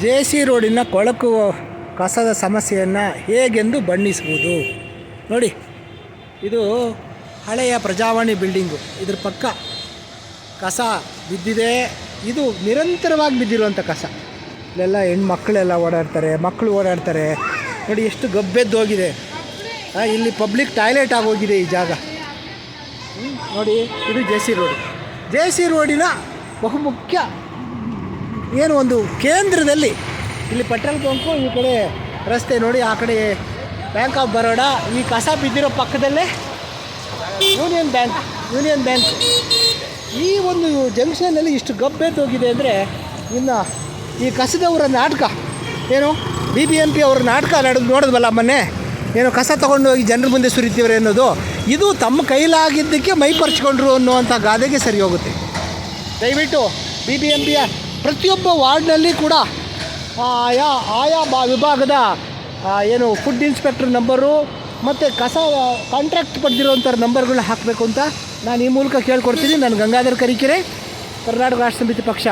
JC. ರೋಡಿನ ಕೊಳಕು ಕಸದ ಸಮಸ್ಯೆಯನ್ನು ಹೇಗೆಂದು ಬಣ್ಣಿಸುವುದು. ನೋಡಿ, ಇದು ಹಳೆಯ ಪ್ರಜಾವಾಣಿ ಬಿಲ್ಡಿಂಗು. ಇದ್ರ ಪಕ್ಕ ಕಸ ಬಿದ್ದಿದೆ. ಇದು ನಿರಂತರವಾಗಿ ಬಿದ್ದಿರುವಂಥ ಕಸ. ಇಲ್ಲೆಲ್ಲ ಹೆಣ್ಮಕ್ಳೆಲ್ಲ ಓಡಾಡ್ತಾರೆ, ಮಕ್ಕಳು ಓಡಾಡ್ತಾರೆ. ನೋಡಿ ಎಷ್ಟು ಗಬ್ಬೆದ್ದೋಗಿದೆ. ಇಲ್ಲಿ ಪಬ್ಲಿಕ್ ಟಾಯ್ಲೆಟ್ ಆಗೋಗಿದೆ ಈ ಜಾಗ. ನೋಡಿ, ಇದು ಜೆ.ಸಿ. ರೋಡು. ಜೆ.ಸಿ. ರೋಡಿನ ಬಹುಮುಖ್ಯ ಏನು ಒಂದು ಕೇಂದ್ರದಲ್ಲಿ ಇಲ್ಲಿ ಪೆಟ್ರೋಲ್ ಬಂಕು, ಈ ಕಡೆ ರಸ್ತೆ ನೋಡಿ, ಆ ಕಡೆ ಬ್ಯಾಂಕ್ ಆಫ್ ಬರೋಡಾ, ಈ ಕಸ ಬಿದ್ದಿರೋ ಪಕ್ಕದಲ್ಲೇ ಯೂನಿಯನ್ ಬ್ಯಾಂಕ್. ಈ ಒಂದು ಜಂಕ್ಷನಲ್ಲಿ ಇಷ್ಟು ಗಬ್ಬೆದ್ದೋಗಿದೆ ಅಂದರೆ ಇನ್ನು ಈ ಕಸದವರ ನಾಟಕ ಏನು BBMP ಅವರ ನಾಟಕ ನೋಡಿದ್ವಲ್ಲ ಮೊನ್ನೆ, ಏನು ಕಸ ತೊಗೊಂಡು ಹೋಗಿ ಜನರ ಮುಂದೆ ಸುರಿತೀವ್ರೆ ಅನ್ನೋದು, ಇದು ತಮ್ಮ ಕೈಲಾಗಿದ್ದಕ್ಕೆ ಮೈಪರ್ಚ್ಕೊಂಡ್ರು ಅನ್ನುವಂಥ ಗಾದೆಗೆ ಸರಿ ಹೋಗುತ್ತೆ. ದಯವಿಟ್ಟು BBMPಯ ಪ್ರತಿಯೊಬ್ಬ ವಾರ್ಡ್ನಲ್ಲಿ ಕೂಡ ಆಯಾ ವಿಭಾಗದ ಏನು ಫುಡ್ ಇನ್ಸ್ಪೆಕ್ಟರ್ ನಂಬರು ಮತ್ತು ಕಸ ಕಾಂಟ್ರಾಕ್ಟ್ ಪಡೆದಿರೋಂಥ ನಂಬರ್ಗಳನ್ನ ಹಾಕಬೇಕು ಅಂತ ನಾನು ಈ ಮೂಲಕ ಕೇಳ್ಕೊಡ್ತೀನಿ. ನಾನು ಗಂಗಾಧರ್ ಕರಿಕೆರೆ, ಕರ್ನಾಟಕ ರಾಷ್ಟ್ರ ಸಮಿತಿ ಪಕ್ಷ.